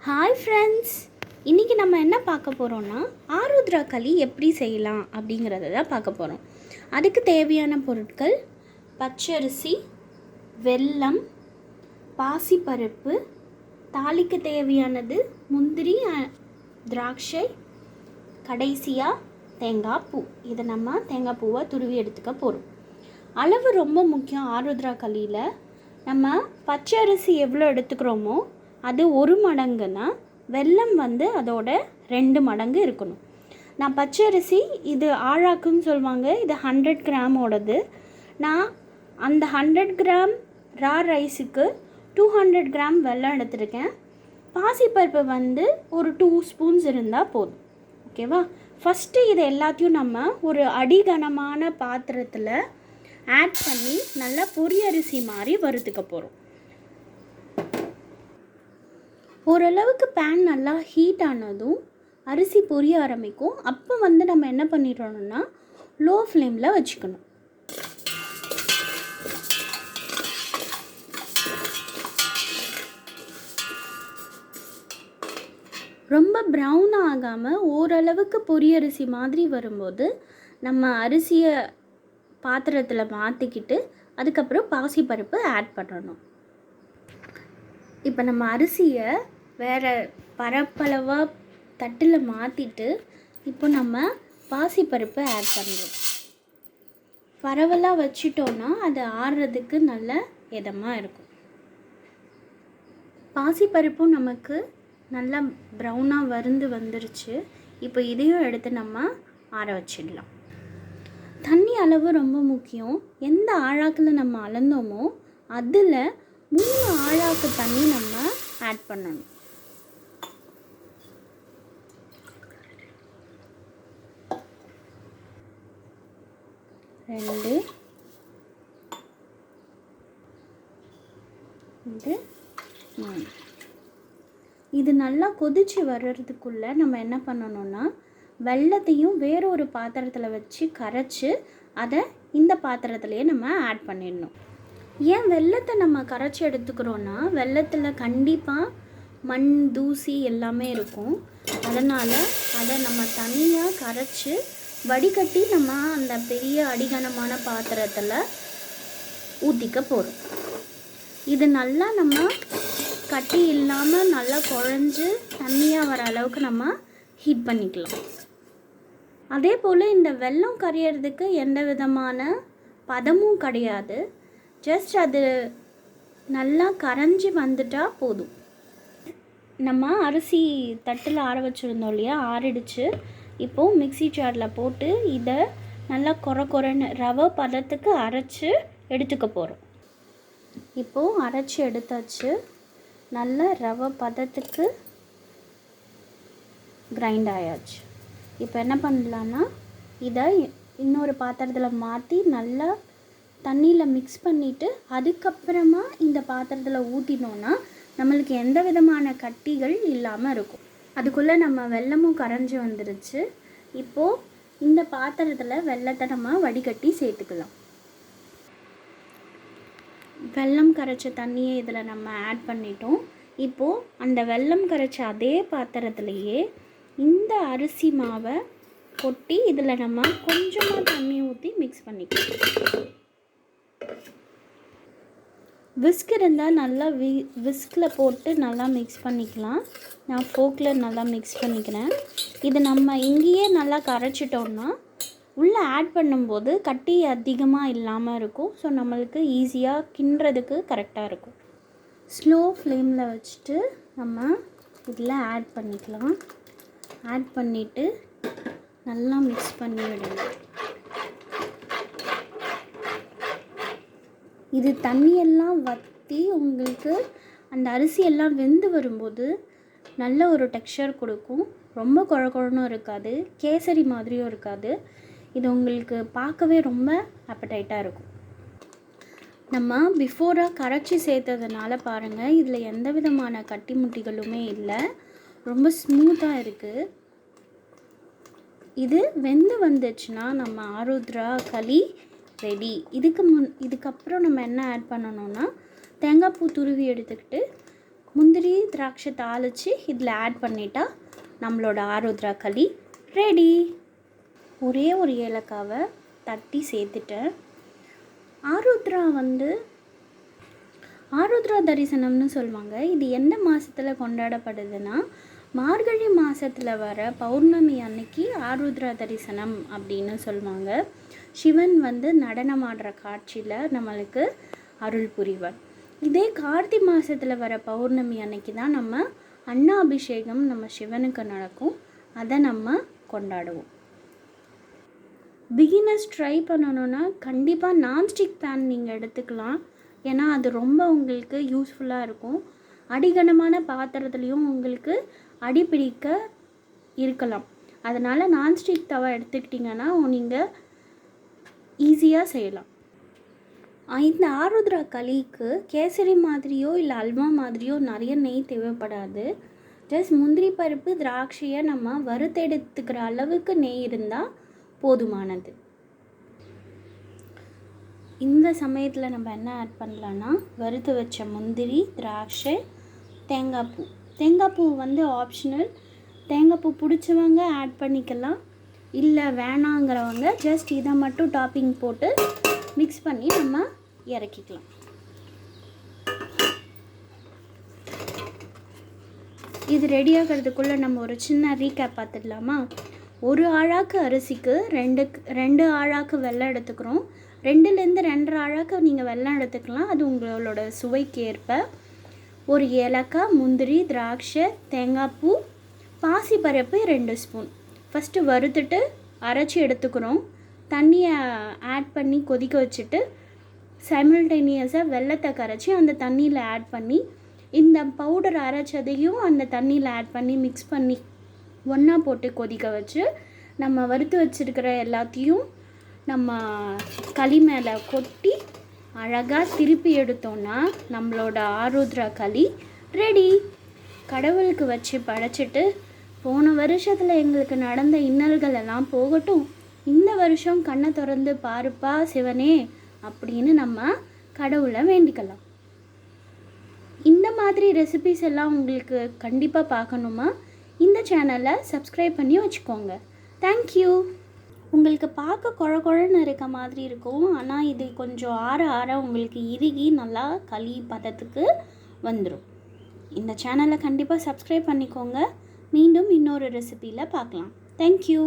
Hi friends, இன்றைக்கி நம்ம என்ன பார்க்க போகிறோன்னா ஆருத்ரா களி எப்படி செய்யலாம் அப்படிங்கிறத தான் பார்க்க போகிறோம். அதுக்கு தேவையான பொருட்கள் பச்சரிசி, வெல்லம், பாசிப்பருப்பு, தாளிக்கு தேவையானது முந்திரி, திராட்சை, கடைசியாக தேங்காய் பூ. இதை நம்ம தேங்காய் பூவை துருவி எடுத்துக்க போகிறோம். அளவு ரொம்ப முக்கியம். ஆருத்ரா களியில் நம்ம பச்சரிசி எவ்வளோ எடுத்துக்கிறோமோ அது 1 மடங்குனா வெல்லம் அதோட 2 மடங்கு இருக்கணும். நான் பச்சரிசி இது ஆழாக்குன்னு சொல்லுவாங்க, இது 100 கிராமோடது. நான் அந்த 100 கிராம் ரா ரைஸுக்கு 200 கிராம் வெல்லம் எடுத்துருக்கேன். பாசிப்பருப்பு ஒரு 2 ஸ்பூன்ஸ் இருந்தால் போதும். ஓகேவா? ஃபஸ்ட்டு இது எல்லாத்தையும் நம்ம ஒரு அடிகனமான பாத்திரத்தில் ஆட் பண்ணி நல்லா பொரியரிசி மாதிரி வறுத்துக்க போகிறோம். ஓரளவுக்கு பேன் நல்லா ஹீட் ஆனதும் அரிசி பொரிய ஆரம்பிக்கும். அப்போ நம்ம என்ன பண்ணிடணும்னா லோ ஃப்ளேமில் வச்சுக்கணும். ரொம்ப ப்ரௌன் ஆகாமல் ஓரளவுக்கு பொரியரிசி மாதிரி வரும்போது நம்ம அரிசியை பாத்திரத்தில் மாற்றிக்கிட்டு அதுக்கப்புறம் பாசிப்பருப்பு ஆட் பண்ணணும். இப்போ நம்ம அரிசியை வேறு பரப்பளவாக தட்டில் மாற்றிட்டு இப்போ நம்ம பாசிப்பருப்பு ஆட் பண்ணுறோம். பரவலாக வச்சிட்டோன்னா அது ஆறுறதுக்கு நல்ல இதமாக இருக்கும். பாசிப்பருப்பும் நமக்கு நல்லா ப்ரௌனாக வந்துருச்சு. இப்போ இதையும் எடுத்து நம்ம ஆற வச்சிடலாம். தண்ணி அளவு ரொம்ப முக்கியம். எந்த ஆழாக்கில் நம்ம அளந்தோமோ அதில் 3 ஆழாக்கு தண்ணி நம்ம ஆட் பண்ணணும். ரெண்டு, இது 3. இது நல்லா கொதிச்சு வர்றதுக்குள்ளே நம்ம என்ன பண்ணணும்னா வெல்லத்தையும் வேறொரு பாத்திரத்தில் வச்சு கரைச்சி அதை இந்த பாத்திரத்துலேயே நம்ம ஆட் பண்ணிடணும். ஏன் வெல்லத்தை நம்ம கரைச்சி எடுத்துக்கிறோன்னா வெல்லத்தில் கண்டிப்பாக மண், தூசி எல்லாமே இருக்கும். அதனால் அதை நம்ம தனியாக கரைச்சி வடிகட்டி நம்ம அந்த பெரிய அடிகனமான பாத்திரத்தில் ஊற்றிக்க போகிறோம். இது நல்லா நம்ம கட்டி இல்லாமல் நல்லா குழஞ்சி தண்ணியாக வர அளவுக்கு நம்ம ஹீட் பண்ணிக்கலாம். அதே போல் இந்த வெல்லம் கரையிறதுக்கு எந்த விதமான பதமும் கிடையாது. ஜஸ்ட் அது நல்லா கரைஞ்சி வந்துட்டால் போதும். நம்ம அரிசி தட்டில் ஆற வச்சுருந்தோம் இல்லையா, ஆறிடுச்சு. இப்போது மிக்ஸி ஜாரில் போட்டு இதை நல்லா கொரன்னு ரவை பதத்துக்கு அரைச்சி எடுத்துக்க போகிறோம். இப்போது அரைச்சி எடுத்தாச்சு. நல்ல ரவை பதத்துக்கு கிரைண்ட் ஆயாச்சு. இப்போ என்ன பண்ணலான்னா இதை இன்னொரு பாத்திரத்தில் மாற்றி நல்லா தண்ணியில் மிக்ஸ் பண்ணிவிட்டு அதுக்கப்புறமா இந்த பாத்திரத்தில் ஊற்றினோன்னா நம்மளுக்கு எந்த விதமான கட்டிகள் இல்லாமல் இருக்கும். அதுக்குள்ளே நம்ம வெல்லமும் கரைஞ்சி வந்துருச்சு. இப்போது இந்த பாத்திரத்தில் வெல்லத்தை நம்ம வடிகட்டி சேர்த்துக்கலாம். வெல்லம் கரைச்ச தண்ணியை இதில் நம்ம ஆட் பண்ணிட்டோம். இப்போது அந்த வெல்லம் கரைச்ச அதே பாத்திரத்துலேயே இந்த அரிசி மாவை கொட்டி இதில் நம்ம கொஞ்சமாக தண்ணி ஊற்றி மிக்ஸ் பண்ணிக்கலாம். விஸ்க் இருந்தால் நல்லா விஸ்கில் போட்டு நல்லா மிக்ஸ் பண்ணிக்கலாம். நான் ஃபோக்கில் நல்லா மிக்ஸ் பண்ணிக்கிறேன். இது நம்ம இங்கேயே நல்லா கரைச்சிட்டோம்னா உள்ளே ஆட் பண்ணும்போது கட்டி அதிகமாக இல்லாமல் இருக்கும். ஸோ நம்மளுக்கு ஈஸியாக கிண்டுறதுக்கு கரெக்டாக இருக்கும். ஸ்லோ ஃப்ளேமில் வச்சுட்டு நம்ம இதில் ஆட் பண்ணிக்கலாம். ஆட் பண்ணிவிட்டு நல்லா மிக்ஸ் பண்ணி விடணும். இது தண்ணியெல்லாம் வற்றி உங்களுக்கு அந்த அரிசியெல்லாம் வெந்து வரும்போது நல்ல ஒரு டெக்ஸ்சர் கொடுக்கும். ரொம்ப குழன்னு இருக்காது, கேசரி மாதிரியும் இருக்காது. இது உங்களுக்கு பார்க்கவே ரொம்ப அப்படைட்டாக இருக்கும். நம்ம பிஃபோராக கரைச்சி சேர்த்ததுனால பாருங்கள், இதில் எந்த விதமான கட்டி முட்டிகளுமே இல்லை. ரொம்ப ஸ்மூத்தாக இருக்குது. இது வெந்து வந்துச்சுன்னா நம்ம ஆருத்ரா களி ரெடி. இதுக்கப்புறம் நம்ம என்ன ஆட் பண்ணணும்னா தேங்காய் பூ துருவி எடுத்துக்கிட்டு முந்திரி திராட்சை தாளித்து இதில் ஆட் பண்ணிட்டா நம்மளோட ஆருத்ரா களி ரெடி. ஒரே ஒரு ஏலக்காவை தட்டி சேர்த்துட்டேன். ஆருத்ரா தரிசனம்னு சொல்லுவாங்க. இது எந்த மாதத்தில் கொண்டாடப்படுதுன்னா, மார்கழி மாதத்தில் வர பௌர்ணமி அன்னைக்கு ஆருத்ரா தரிசனம் அப்படின்னு சொல்லுவாங்க. சிவன் நடனமாடுற காட்சியில் நம்மளுக்கு அருள் புரிவார். இதே கார்த்தி மாதத்தில் வர பௌர்ணமி அன்னைக்கு தான் நம்ம அன்னாபிஷேகம் நம்ம சிவனுக்கு நடக்கும். அதை நம்ம கொண்டாடுவோம். பிகினர்ஸ் ட்ரை பண்ணணுன்னா கண்டிப்பாக நான்ஸ்டிக் பேன் நீங்கள் எடுத்துக்கலாம். ஏன்னா அது ரொம்ப உங்களுக்கு யூஸ்ஃபுல்லாக இருக்கும். அடிகனமான பாத்திரத்துலேயும் உங்களுக்கு அடிப்பிடிக்க இருக்கலாம். அதனால் நான்ஸ்டிக் தவா எடுத்துக்கிட்டிங்கன்னா நீங்கள் ஈஸியாக செய்யலாம். இந்த ஆருத்ரா களிக்கு கேசரி மாதிரியோ இல்லை அல்வா மாதிரியோ நிறைய நெய் தேவைப்படாது. ஜஸ்ட் முந்திரி பருப்பு திராட்சையை நம்ம வறுத்தெடுத்துக்கிற அளவுக்கு நெய் இருந்தால் போதுமானது. இந்த சமயத்தில் நம்ம என்ன ஆட் பண்ணலான்னா, வறுத்து வச்ச முந்திரி, திராட்சை, தேங்காய் பூ ஆப்ஷனல். தேங்காய் பூ பிடிச்சவங்க ஆட் பண்ணிக்கலாம், இல்லை வேணாங்கிறவங்க ஜஸ்ட் இதை மட்டும் டாப்பிங் போட்டு மிக்ஸ் பண்ணி நம்ம இறக்கிக்கலாம். இது ரெடி ஆகிறதுக்குள்ளே நம்ம ஒரு சின்ன ரீகேப் பார்த்துடலாமா? ஒரு ஆழாக்கு அரிசிக்கு ரெண்டு ஆழாக்கு வெல்லம் எடுத்துக்கிறோம். 2லேருந்து 2.5 ஆழாக்கு நீங்கள் வெல்லம் எடுத்துக்கலாம், அது உங்களோட சுவைக்கு ஏற்ப. ஒரு ஏலக்காய், முந்திரி, திராட்சை, தேங்காய் பூ, பாசிப்பருப்பு 2 ஸ்பூன் ஃபஸ்ட்டு வறுத்துட்டு அரைச்சி எடுத்துக்கிறோம். தண்ணியை ஆட் பண்ணி கொதிக்க வச்சுட்டு சைமல்டேனியஸாக வெல்லத்தை கரைச்சி அந்த தண்ணியில் ஆட் பண்ணி இந்த பவுடர் அரைச்சதையும் அந்த தண்ணியில் ஆட் பண்ணி மிக்ஸ் பண்ணி ஒன்றா போட்டு கொதிக்க வச்சு நம்ம வறுத்து வச்சுருக்கிற எல்லாத்தையும் நம்ம களி மேலே கொட்டி அழகாக திருப்பி எடுத்தோன்னா நம்மளோட ஆருத்ரா களி ரெடி. கடவுளுக்கு வச்சு படைச்சிட்டு, போன வருஷத்தில் எங்களுக்கு நடந்த இன்னல்கள் எல்லாம் போகட்டும், இந்த வருஷம் கண்ணை திறந்து பாருப்பா சிவனே அப்படின்னு நம்ம கடவுளை வேண்டிக்கலாம். இந்த மாதிரி ரெசிபிஸ் எல்லாம் உங்களுக்கு கண்டிப்பாக பார்க்கணுமா? இந்த சேனலை சப்ஸ்கிரைப் பண்ணி வச்சுக்கோங்க. தேங்க்யூ. உங்களுக்கு பார்க்க குழன்னு இருக்க மாதிரி இருக்கும், ஆனால் இது கொஞ்சம் ஆற உங்களுக்கு இறுகி நல்லா களி பதத்துக்கு வந்துடும். இந்த சேனலை கண்டிப்பாக சப்ஸ்கிரைப் பண்ணிக்கோங்க. மீண்டும் இன்னொரு ரெசிபியில் பார்க்கலாம். தேங்க்யூ.